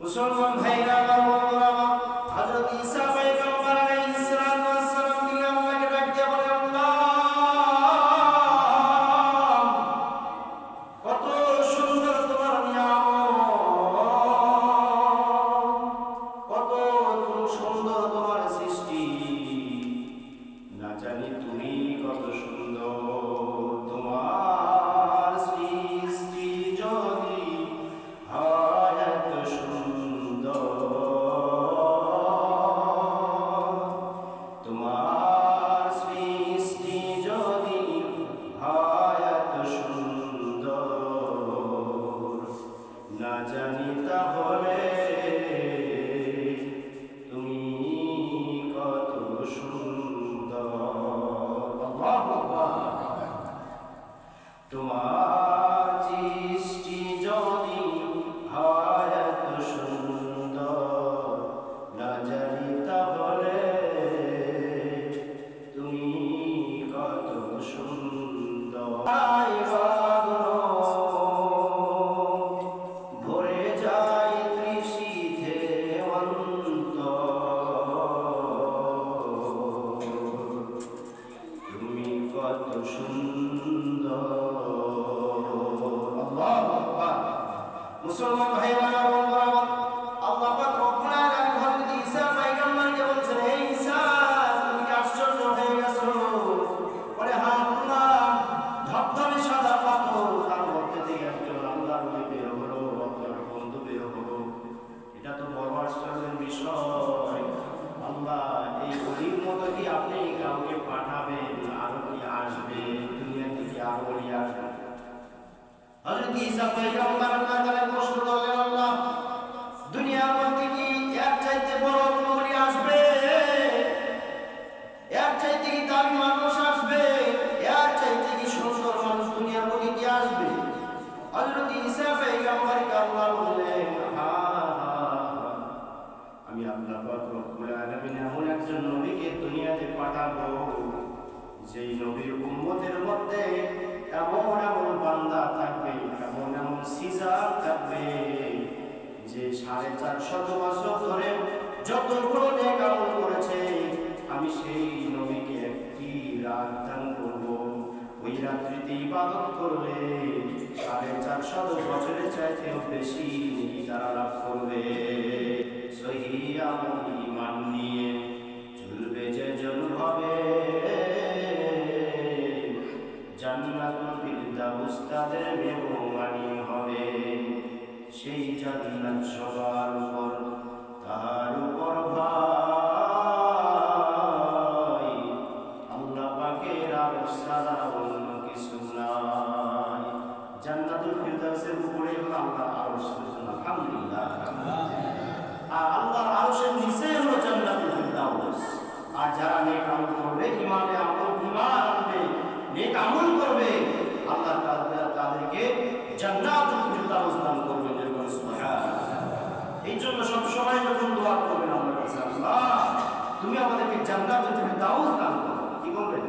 মুসলমান ভাইরা আমার বন্ধুরা আমার, হযরত ঈসা পয়গম্বর আলাইহিস সালাতু ওয়াস সালাম তিনি আল্লাহকে ডাক দিয়ে বলে, আল্লাহ কত সুন্দর তোমার নিয়ামত, কত সুন্দর তোমার সৃষ্টি, না জানি তুমি কত সুন্দর। তোমার সৃষ্টি যদি হয় এত সুন্দর, তোমার সৃষ্টি যদি হয় এত সুন্দর, না জানি তাহলে তুমি কত সুন্দর। আল্লাহু আকবার। তোমার সৃষ্টি যদি হয় এত সুন্দর, না জানি তাহলে তুমি কত সুন্দর। ভরে যায় তৃষিতে অন্তর, তুমি কত সুন্দর। আল্লাহু আকবার। মুসলমান ভাইরা আমার বন্ধুরা আমার, আল্লাহ পাক রব্বুল আলামিন হযরত ঈসা পয়গম্বরকে বলছেন, হে ঈসা তুমি কি আশ্চর্য হয়ে গেছো? বলে হ্যাঁ আল্লাহ, ধবধবে সাদা পাথর, তার মধ্যে থেকে একজন আল্লাহর নবী বের হলো, আল্লাহর বন্ধু বের হলো। এটা তো বড় আশ্চর্যের বিষয়। আল্লাহ এই ওলির মতো কি আপনি কাউকে পাঠাবেন? আরো কি আসবে দুনিয়া থেকে? আরো ওলি আসবে? হযরত ঈসা পয়গম্বর আল্লাহ তাআলা প্রশ্ন করলেন, আল্লাহ দুনিয়ার মধ্যে কি এর চাইতে বড় কোনো ওলি আসবে? এর চাইতে কি দামি মানুষ আসবে? এর চাইতে কি সুন্দর মানুষ দুনিয়ার মধ্যে কি আসবে? হযরত ঈসা পয়গম্বরকে আল্লাহ বললেন, আমি আল্লাহ পাক রব্বুল আলামিন এমন একজন নবীকে দুনিয়াতে পাঠাবো, যেই নবীর উম্মতের মধ্যে এমন এমন বান্দা থাকবে, এমন এমন সিজার থাকবে, যে 450 বছর ধরে যতগুলো নেক আমল করেছে, আমি সেই নবীকে একটি রাত দান করব। ওই রাত্রিতে ইবাদত করলে 450 বছরের চাইতেও বেশি নেকি তারা লাভ করবে। সহিহ আমল ঈমান নিয়ে চলবে যে জন হবে, জান্নাতুল ফিরদাউস তাদের মেহমানি হবে। সেই জান্নাত সবার উপর, তার উপর ভাই আল্লাহ পাকের আরশ ছাড়া অন্য কিছু নাই। জান্নাতুল ফিরদাউসের উপরে হলো আল্লাহর আরশ। আলহামদুলিল্লাহ। আর আল্লাহর আরশের নিচে হলো জান্নাতুল ফিরদাউস। আর যারা নেক আমল করবে, ঈমান আনবে, নেক আমল করবে, আল্লাহ তাদেরকে জান্নাতুল ফিরদাউস দান করবেন। সুবহানাল্লাহ। এই জন্য সব সময় যখন দোয়া করবেন আল্লাহর কাছে, আল্লাহ তুমি আমাদেরকে জান্নাতুল ফিরদাউস দান করো। কি বলবেন?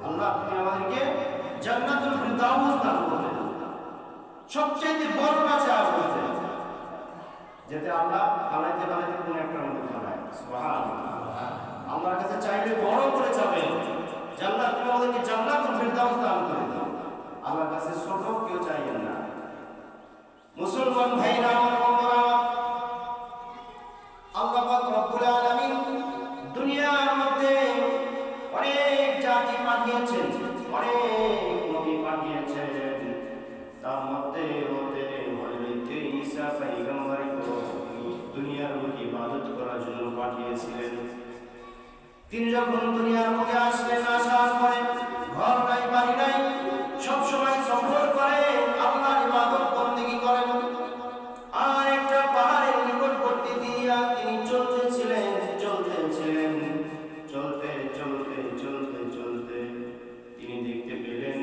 আল্লাহ তুমি আমাদেরকে জান্নাতুল ফিরদাউস দান করবেন। সবচেয়ে বড় কাছে আসবে, যেতে আল্লাহ বানাইতে কোন একটা মধ্যে বানায়। সুবহানাল্লাহ। আল্লাহর কাছে চাইলে বড় করে যাবেন, জান্নাত তুমি আমাদেরকে জান্নাতুল ফিরদাউস দান করে দাও। আল্লাহর কাছে ছোট কেউ চাইেন না। মুসলমান ভাইরা আমার বন্ধুরা, আল্লাহ পাক রব্বুল আলামিন দুনিয়ার মধ্যে অনেক জাতি পাঠিয়েছেন, অনেক নবী পাঠিয়েছেন। তার মধ্যে হযরত ঈসা পয়গম্বরকে দুনিয়ার বুকে ইবাদত করার জন্য পাঠিয়েছিলেন। তিনি যখন দুনিয়ার বুকে আসলেন, আসার পরে ঘর নাই, বাড়ি নাই, সব সময় সফর করে আল্লাহর ইবাদত বন্দেগী করেন। আর একটা পাহাড়ের নিকটবর্তী দিয়া তিনি চলতেছিলেন। চলতে তিনি দেখতে পেলেন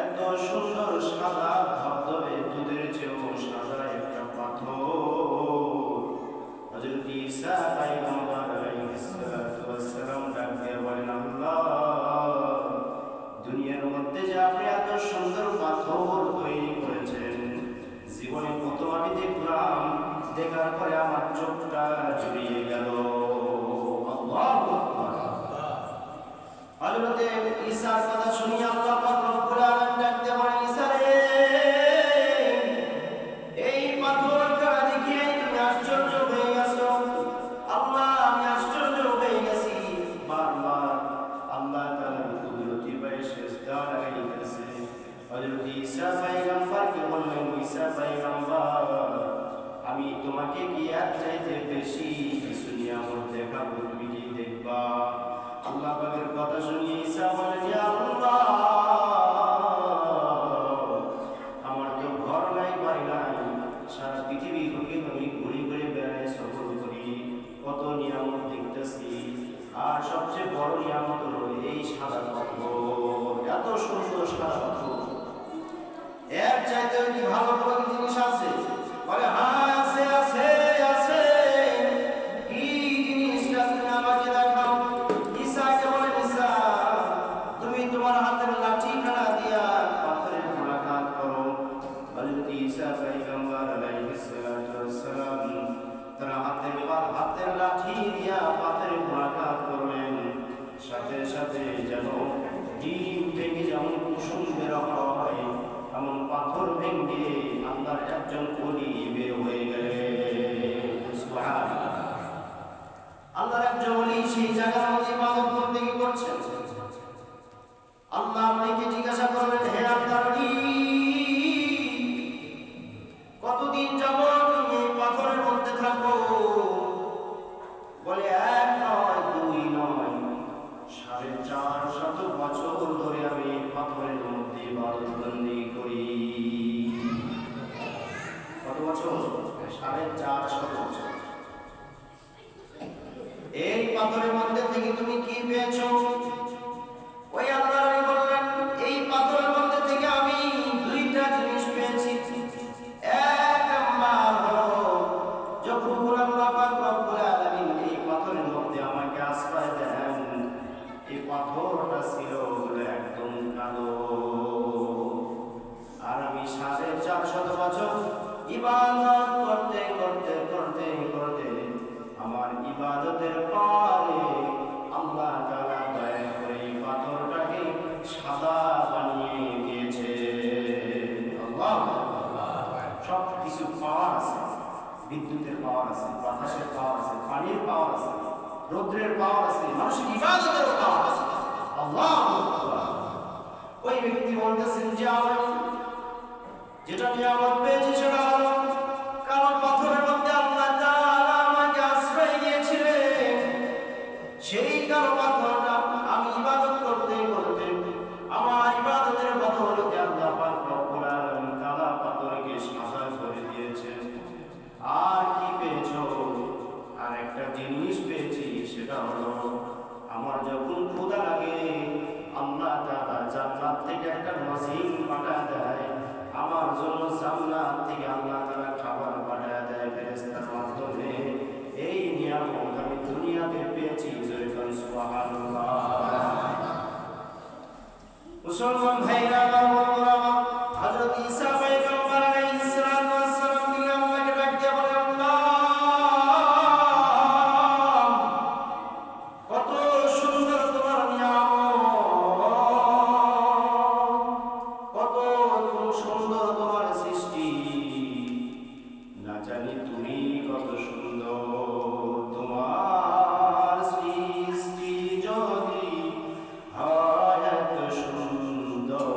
এত সুন্দর সাদা ধবধবে, দুধের চেয়েও সাদা একটা পাথর। হযরত ঈসা পয়গম্বর আলাইহিস সালাতু ওয়াস সালাম ডাক দিয়ে বলেন, আল্লাহ আমার চোখটা জুড়িয়ে গেল। আল্লাহু আকবার। হযরত ঈসার কথা শুনে আল্লাহ পাক রব্বুল আলামিন ডাকতে বলেন, ঈসা রে, এই পাথরটা দেখিয়ে তুমি আশ্চর্য হয়ে গেছো। আল্লাহ, আমি আশ্চর্য হয়ে গেছি। বারবার আল্লাহ তাআলার কুদরতি পায়ে সিজদা লাগাইতেছে। হযরত ঈসা পয়গম্বরকে বললেন, ঈসা পয়গম্বর, আমি তোমাকে কি আর চাইতে বেশি কিছু নিয়ামত দেখাবো, তুমি কি দেখবা? আল্লাহ পাকের কথা শুনিয়ে ঈসা বলেন, ইয়া আল্লাহ, আমার তো ঘর নাই, বাড়ি নাই, সারা পৃথিবী ঘুরে আমি ঘুরে ঘুরে বেড়াই, সফর করি, কত নিয়ামত দেখতেছি, আর সবচেয়ে বড় নিয়ামত হলো এই সাদা পাথর, এত সুন্দর সাদা পাথর। এর চাইতে কি ভালো কোনো জিনিস আছে? বলে, হ্যাঁ আছে, আছে, আছে। কি জিনিসটা তুমি আমাকে দেখাও। ঈসাকে বলে, ঈসা, তুমি তোমার হাতের লাঠিখানা দিয়া পাথরের মোলাকাত করো। হযরত ঈসা পয়গম্বর আলাইহিস সালাতু ওয়াস সালাম তার হাতের লাঠি দিয়া পাথরের মোলাকাত করলেন। সাথে সাথে যেন ডিম ভেঙে যেমন কুসুম বের হয়, এমন পাথর ভেঙে আল্লাহর একজন ওলি বের হয়ে গেলেন। সুবহানাল্লাহ। আল্লাহর একজন ওলি সেই জায়গার মধ্যে ইবাদত করতে কি করছেন? আল্লাহ ওলিকে জিজ্ঞাসা করলেন, হে আল্লাহর ওলি, কতদিন যাবত তুমি এই পাথরের মধ্যে থাকো? বলে, এক নয়, দুই নয়, 450 বছর ধরে আমি পাথরের মধ্যে ইবাদত বন্দেগী করি। কত বছর? 450 বছর। এই পাথরের মধ্যে থেকে তুমি কি পেয়েছো? ওই আল্লাহর ওলি বললেন, এই পাথরের মধ্যে থেকে আমি দুইটা জিনিস পেয়েছি। এক নাম্বার হলো, যখন আল্লাহ পাক রব্বুল আলামিন এই পাথরের মধ্যে আমাকে আশ্রয় দেন, এই পাথরটা ছিল একদম কালো, আর আমি 450 বছর ইবাদত করতে করতে করতে করতে আমার ইবাদতের পরে আল্লাহ তাআলা দয়া করে এই পাথরটাকে সাদা বানিয়ে দিয়েছে। আল্লাহ, সব কিছু পাওয়ার আছে, বিদ্যুতের পাওয়ার আছে, বাতাসের পাওয়ার আছে, পানির পাওয়ার আছে, রৌদ্রের পাওয়ার আছে, মানুষের ইবাদতের পাওয়ার আছে। আল্লাহু আকবার। ওই ব্যক্তি বলতেছেন যে আমি যেটা নিয়ামত পেয়েছি সেটা হলো কালো পাথরের মধ্যে আল্লাহ তাআলা আমাকে আশ্রয় দিয়েছিলেন। সেই কালো পাথরটা আমি ইবাদত করতে করতে আমার ইবাদতের বদৌলতে আল্লাহ পাক রব্বুল আলামিন কালো পাথরকে সাদা করে দিয়েছেন। আর কি পেয়েছো? আর একটা জিনিস পেয়েছি, সেটা হলো আমার যখন ক্ষুধা লাগে আল্লাহ তাআলা জান্নাত থেকে একটা নসিম পাঠায় দেয়, আমার জন্য জান্নাত থেকে আল্লাহ তাআলা খাবার পাঠায় দেয় ফেরেশতার মাধ্যমে। এই নিয়ামত আমি দুনিয়াতে পেয়েছি। সুবহানাল্লাহ। মুসলমান ভাইরা আমার, বন্ধুরা আমার, হযরত ঈসা পয়গম্বর আলাইহিস সালাতু ওয়াস সালাম তিনি আল্লাহকে ডাকতে বলে, আল্লাহ, কত সুন্দর তোমার নিয়ামত, কত সুন্দর তোমার সৃষ্টি, না জানি তুমি কত সুন্দর। তোমার সৃষ্টি যদি হয় এত সুন্দর,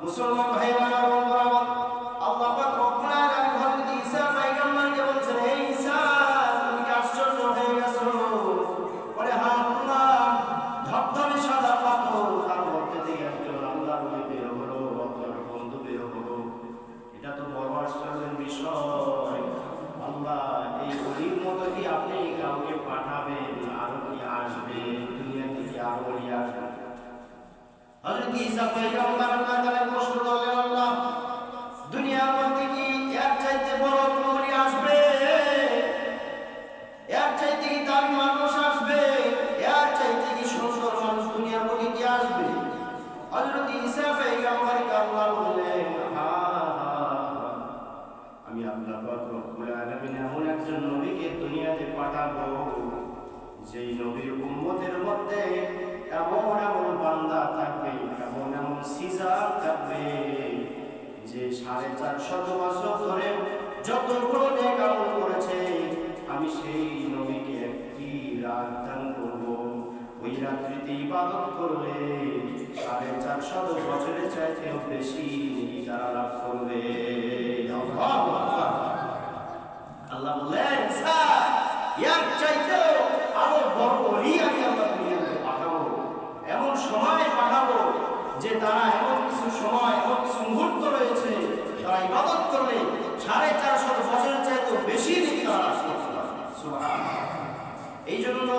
মুসলমান ভাই আমার বন্ধুরা আমার, আল্লাহ পাক রব্বুল আলামিন হযরত ঈসা পয়গম্বরকে বলছেন, হে ঈসা তুমি কি আশ্চর্য হয়ে গেছো? বলে হ্যাঁ আল্লাহ, ধবধবে সাদা পাথর, তার মধ্যে থেকে একজন আল্লাহর ওলি বের হলো, আল্লাহর বন্ধু বের হলো। এটা তো বড় আশ্চর্যের বিষয়। আল্লাহ এই ওলির মতো কি আপনি কাউকে পাঠাবেন? আরো কি আসবে দুনিয়া থেকে? আরো ওলি আসবে? হযরত ঈসা পয়গম্বর আল্লাহ তাআলা প্রশ্ন করলেন, আল্লাহ দুনিয়ার মধ্যে কি এর চাইতে বড় কোনো ওলি আসবে? এর চাইতে কি দামি মানুষ আসবে? এর চাইতে কি সুন্দর মানুষ দুনিয়ার মধ্যে কি আসবে? হযরত ঈসা পয়গম্বর আল্লাহ বললেন, আমি আল্লাহ পাক রব্বুল আলামিন এমন একজন নবীকে দুনিয়াতে পাঠাবো, যেই নবীর উম্মতের মধ্যে এমন এমন বান্দা থাকবে, এমন এমন সিজার থাকবে, যে 450 বছর ধরে যতগুলো নেক আমল করেছে, আমি সেই নবীকে একটি রাত দান করব। ওই রাত্রিতে ইবাদত করলে 450 বছরের চাইতেও বেশি নেকি তারা লাভ করবে। আল্লাহ বললেন, এর চাইতেও আরো বড় ওলি আমি আল্লাহ দুনিয়াতে পাঠাবো। এমন সময় পাঠাবো যে তারা এমন কিছু সময়, এমন কিছু মুহূর্ত রয়েছে, তারা ইবাদত করলে 450 বছরের চাইতেও বেশি নেকি তারা লাভ করতে পারবে। সুবহানাল্লাহ। এই জন্য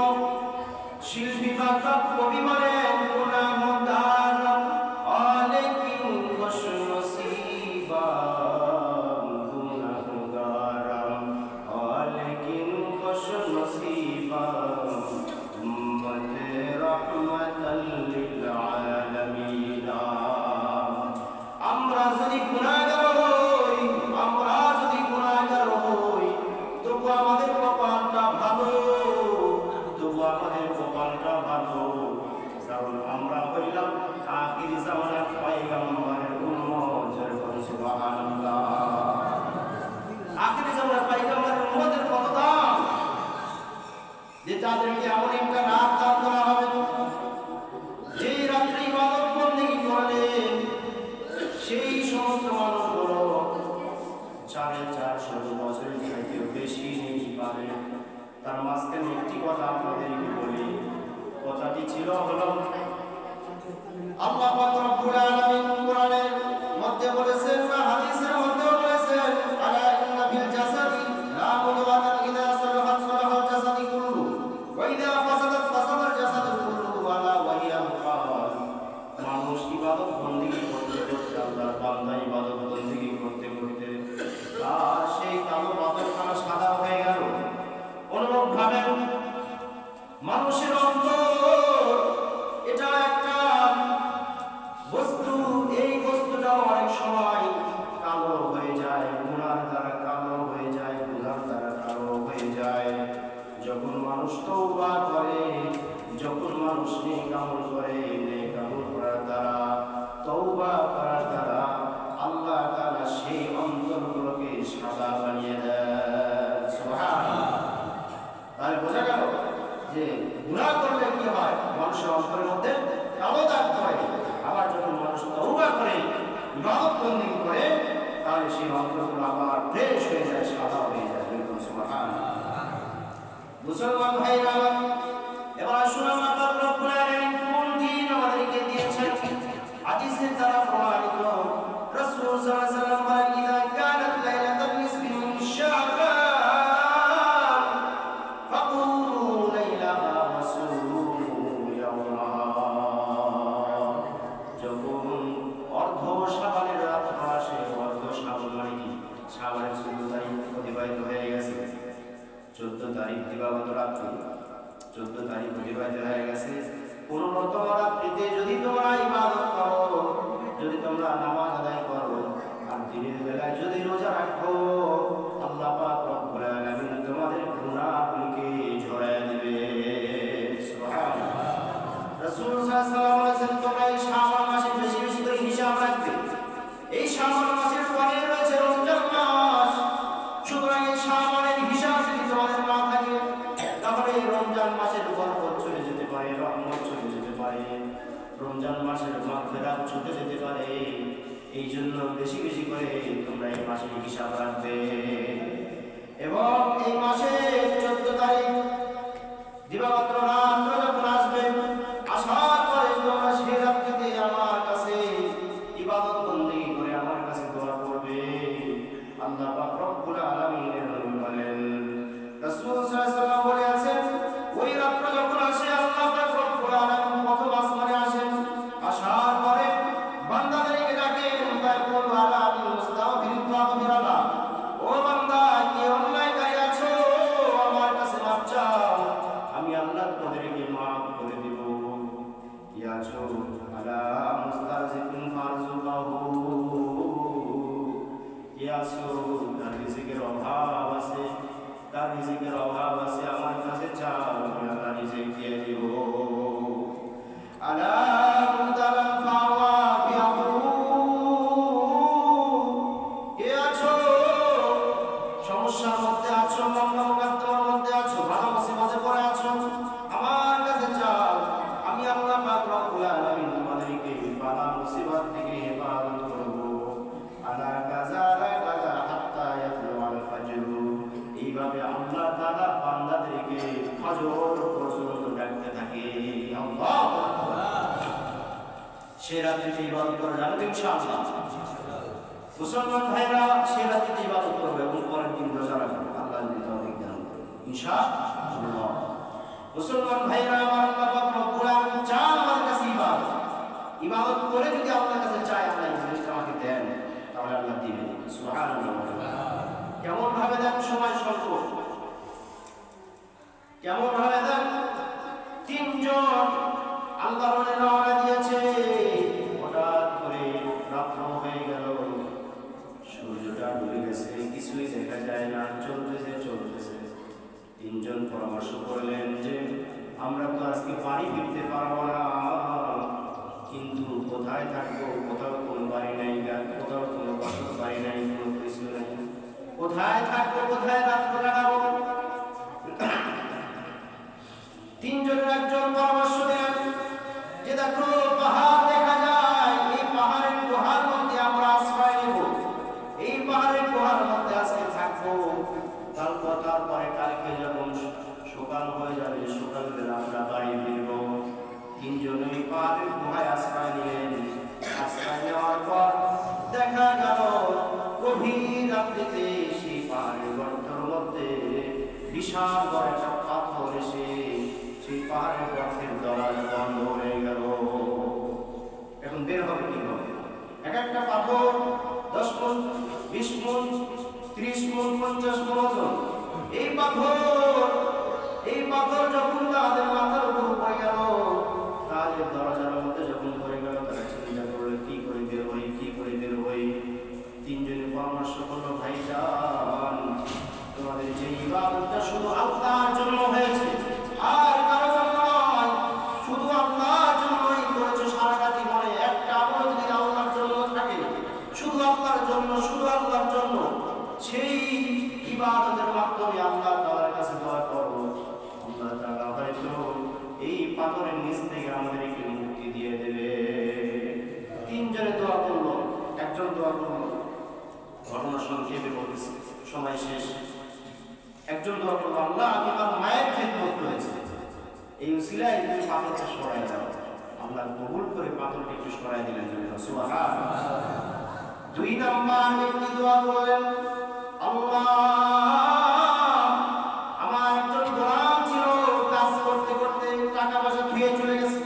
শিল্পী বা কবি বলেন, গুনাহগার অনেকিন খুশ নসিবা, গুনাহগার অনেকিন খুশ নসিবা, উম্মতে রাহমাতাল লিল আলামিন। আমরা যদি গুনাহগার হই, আমরা যদি গুনাহগার হই, তবু আমাদের কপালটা ভালো, তবু আমাদের কপালটা ভালো, কারণ আমরা হইলাম আখির জামানার পয়গম্বরের উম্মত। সুবহানাল্লাহ। আখির জামানার পয়গম্বরের উম্মতের কত দাম, যে তাদেরকে এমন একটা রাত দান করা হবে, যে রাত্রি ইবাদত বন্দেগী করলে সেই সমস্ত মানুষগুলো 450 বছরের চাইতেও বেশি নেকি পাবে। তার মাঝখানে একটি কথা আপনাদেরকে বলি, কথাটি ছিল হলো, আল্লাহ পাক রব্বুল আলামিন কোরআনের মধ্যে বলেছেন, বা হাদিসের মধ্যে বলেছেন, আলা ইন্না ফিল জাসাদি লা মুদগাতান ইযা সালাহাত সালাহাল জাসাদি কুল্লু ওয়া ইযা ফাসাদাত ফাসাদাল জাসাদু কুল্লু আলা ওয়া হিয়াল কালব। মানুষ ইবাদত বন্দেগী করতে করতে, আল্লাহর বান্দা ইবাদত বন্দেগী করতে করতে তার সেই কালো পাথরখানা সাদা হয়ে গেল। অনুভব ভাবেন, মানুষের অন্তর এটা একটা বস্তু, এই বস্তুটাও অনেক সময় কালো হয়ে যায়, গুনার দ্বারা কালো হয়ে যায়, গুনার দ্বারা কালো হয়ে যায়। যখন মানুষ তওবা করে, যখন মানুষ নেক আমল করে, নেক আমল করার দ্বারা, তওবা করার দ্বারা আল্লাহ তাআলা সেই অন্তরগুলোকে সাদা বানিয়ে দেন। সুবহানাল্লাহ। তাহলে বোঝা গেল যে গুনাহ করলে কি হয়, মানুষের অন্তরের মধ্যে কালো দাগ পড়ে। আবার যখন মানুষ তওবা করে, ইবাদত বন্দেগী করে, তাহলে সেই অন্তরগুলো আবার ফ্রেশ হয়ে যায়, সাদা হয়ে যায়। সুবহানাল্লাহ। মুসলমান ভাইরা, এবার আসুন আল্লাহ পাক রব্বুল আলামিন কোন দিন আমাদেরকে দিয়েছেন, হাদিসের দ্বারা প্রমাণিত। রাসূল সাল্লাল্লাহু আলাইহি ওয়াসাল্লাম বলেন, ইযা কানাত লাইলাতুন নিসফি মিন শাবান ফাকুলু লাইলাহা ওয়া সুমু ইয়াওমাহা। যখন অর্ধ শাবানের রাত আসে, অর্ধ শাবান মানে কি, শাবানের 14 তারিখ অতিবাহিত হয়ে গেছে, 14 তারিখ দিবাগত রাত্রি, 14 তারিখ অতিবাহিত হয়ে গেছে। 15তম রাত্রিতে যদি তোমরা ইবাদত করো, যদি তোমরা নামাজ আদায় করো, আর দিনের বেলায় যদি রোজা রাখো, আল্লাহ পাক রব্বুল আলামিন তোমাদের গুনাহগুলোকে ঝরায় দিবে। সুবহানাল্লাহ। রাসূল সাল্লাল্লাহু আলাইহি ওয়াসাল্লাম বলেছেন, তোমরা এই শাবান মাসে বেশি বেশি করে হিসাব রাখবে। এই শাবান মাসের পরে রয়েছে রমজান মাস, সুতরাং এই শাবানের হিসাব যদি তোমাদের না থাকে, তাহলে রমজান মাসের বরকত চলে যেতে পারে, রহমত চলে যেতে পারে, রমজান মাসের মাগফিরাত চলে যেতে পারে। এই জন্য বেশি বেশি করে তোমরা এই মাসে হিসাব রাখবে। এবং এই মাসে 14 তারিখ দিবাগত রাত্র যখন আসবে, আসার পরে তোমরা সেই রাত্রিতে আমার কাছে ইবাদত বন্দেগী করে আমার কাছে দোয়া করবে। আল্লাহ পাক রব্বুল আলামিনের নবী বলেন, রাসূল সাল্লাল্লাহু আলাইহি ওয়াসাল্লাম বলে আছেন, ওই রাত্র যখন আসে আল্লাহ পাক রব্বুল আলামিন প্রথম আসমানে আসেন, আসার পরে বান্দাদেরকে ডাকেন, ফায়াকুলু আলা আমিন মুস্তাগফিরিন ফাগফিরাল্লাহ, ও বান্দা কি অন্যায়কারী আছো, আমার কাছে মাপ চাও, আমি আল্লাহ তোমাদেরকে মাফ করে দেব। কি আছো আলা মুস্তাজিফিন ফারজুকাহু, কি আছো তার রিজিকের অভাব আছে, তার রিজিকের অভাব আছে, আমার কাছে চাও, আমি আল্লাহ রিজিক দিয়ে দেব। আলা মুদালাম ফাওয়া বিআবু, কে আছো সমস্যার মধ্যে আছো, মামলা-মুকদ্দমার মধ্যে আছো, ভালো মুসিবতে পড়ে আছো, আমার কাছে চাও, আমি আল্লাহ পাক রব্বুল আলামিন তোমাদেরকে বালা মুসিবত থেকে হেফাজত করব। আলা কাযা আলা কাযা হাত্তা ইয়াতলুআল ফাজর, এইভাবে আল্লাহ তাআলা বান্দাদেরকে ফজর পর্যন্ত ডাকতে থাকে। আল্লাহু আকবার। সে রাত্রিতে ইবাদত করা যাবে ইনশাআল্লাহ। মুসলমান ভাইরা সে রাত্রিতে ইবাদত করবে এবং পরের দিন রোজা রাখবে, আল্লাহ যদি তৌফিক দান করে ইনশাআল্লাহ। মুসলমান ভাইরা আমার, আল্লাহ পাক রব্বুল আলামিন চান আমার কাছে ইবাদত করে যদি আপনার কাছে চায় আল্লাহ এই জিনিসটা আমাকে দেন, তাহলে আল্লাহ দিবেন। সুবহানাল্লাহ। কেমন ভাবে দেন? সময় স্বল্প। কেমন ভাবে দেন? 3 জন আল্লাহর রাহে রওনা দিয়েছে, হঠাৎ করে রাত্র হয়ে গেল, সূর্যটা ডুবে গেছে, কিছুই দেখা যায় না, চলতেছে। 3 জন পরামর্শ করলেন যে আমরা তো আজকে বাড়ি ফিরতে পারবো না, কিন্তু কোথায় থাকবো? কোথাও কোনো বাড়ি নাই, কোথাও কোনো বসত বাড়ি নাই, কোনো কিছু নাই, কোথায় থাকবো, কোথায় রাত্র কাটাবো? 3 জনের একজন পরামর্শ দেন যে দেখো পাহাড় দেখা যায়, এই পাহাড়ের গুহার মধ্যে আমরা আশ্রয় নেব, এই পাহাড়ের গুহার মধ্যে আজকে থাকবো, তারপরে কালকে যখন সকাল হয়ে যাবে, সকালবেলা আমরা বাড়ি ফিরব। 3 জনই পাহাড়ের গুহায় আশ্রয় নিলেন। আশ্রয় নেওয়ার পর দেখা গেল গভীর রাত্রিতে সেই পাহাড়ের গর্তের মধ্যে বিশাল বড় একটা পাথর এসে সেই পাহাড়ের গর্তের দরজা বন্ধ হয়ে গেল। এখন বের হবে কি হবে? এক একটা পাথর 10 মণ, 20 মণ, 30 মণ, 50 মণ ওজন। এই পাথর যখন তাদের মাথার উপর পড়ে গেল, তাদের দরজার মধ্যে যখন পড়ে গেল, তারা চিন্তা করলো কি করে বের হই। 3 জনের পরামর্শ করলো, ভাইজান তোমাদের যে ইবাদতটা শুধু আল্লাহর জন্য হয়েছে, আর কারো জন্য নয়, শুধু আল্লাহর জন্যই করেছো। সারা রাতি মনে একটা আমল যদি আল্লাহর জন্য থাকে, শুধু আল্লাহর জন্য, সেই ইবাদতের মাধ্যমে আল্লাহ তাআলার কাছে দোয়া করো, আল্লাহ তাআলা হয়তো এই পাথরের নিচ থেকে আমাদেরকে মুক্তি দিয়ে দেবে। 3 জনে দোয়া করলো, একজন দোয়া করলো, ঘটনা সংক্ষেপে বলতেছি, সময় শেষ। একজন দোয়া করলো, আল্লাহ আমি আমার মায়ের খেদমত করেছি, এই উসিলায় তুমি পাথরটা সরাই দাও। আল্লাহ কবুল করে পাথরটা একটু সরাই দিলেন। সুবহানাল্লাহ। 2 নাম্বার ব্যক্তি দোয়া করলেন, আল্লাহ আমার একজন গোলাম ছিল, কাজ করতে করতে টাকা পয়সা ধুয়ে চলে গেছে,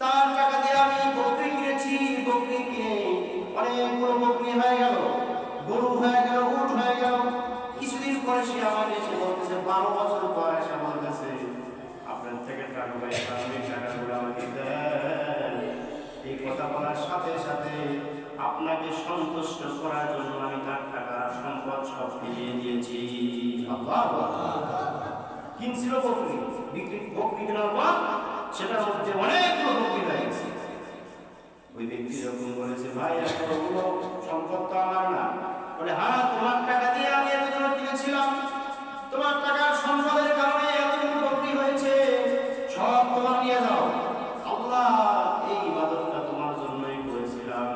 তার টাকা দিয়ে আমি বকরি কিনেছি, বকরি কিনে অনেকগুলো বকরি হয়ে গেল, গরু হয়ে গেল, উট হয়ে গেল। কিছুদিন পরে সে আমার এসে বলতেছে, 12 বছর পর এসে বলতেছে, আপনার থেকে টাকা পয়সা আমি টাকাগুলো আমাকে দেন। এই কথা বলার সাথে সাথে আপনাকে সন্তুষ্ট করার জন্য আমি তার টাকা সম্পদ সব ফিরিয়ে দিয়েছি। কিনছিল বকরি, বকরি কেনার পর সেটার মধ্যে অনেকগুলো বকরি হয়ে গেছে। ওই ব্যক্তি যখন বলেছে, ভাই এতগুলো সম্পদ তো আমার না, বলে হ্যাঁ তোমার টাকা দিয়ে আমি এতগুলো কিনেছিলাম, তোমার টাকার সম্পদের কারণে এতগুলো বকরি হয়েছে, সব তোমার নিয়ে যাও। আল্লাহ এই ইবাদতটা তোমার জন্যই করেছিলাম,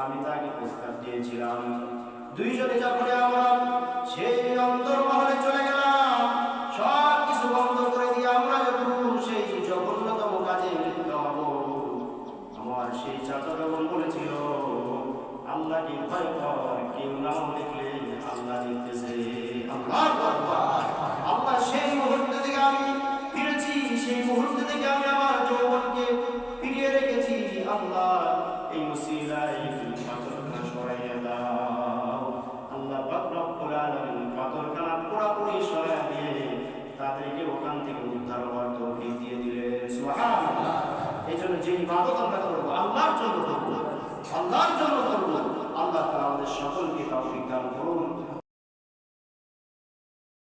আমি তাকে প্রস্তাব দিয়েছিলাম। দুইজনে যখন আমরা সেই অন্তর্মহলে চলে গেলাম, সব কিছু বন্ধ করে দিয়ে আমরা যখন সেই জঘন্যতম কাজে লিপ্ত হব, আমার সেই চাচা যখন বলেছিল আল্লাহকে ভয় কর, কেউ নাও দেখলে আল্লাহ দেখতেছে। আল্লাহ সেই মুহূর্ত থেকে আমি ফিরেছি, সেই মুহূর্ত থেকে আমি আমার যৌবনকে ফিরিয়ে রেখেছি। আল্লাহ এই মুসিলায় পাথরখানা সরাইয়া দাও। আল্লাহ পাক রব্বুল আলামিন পাথরখানা পুরোপুরি সরাইয়া দিয়ে তাদেরকে ওখান থেকে উদ্ধার হওয়ার তৌফিক দিয়ে দিলেন। সুবহানাল্লাহ। এই জন্য যে ইবাদত আমরা করবো আল্লাহর জন্য করবো, আল্লাহর জন্য করবো। আল্লাহ তাআলা আমাদের সকলকে তৌফিক দান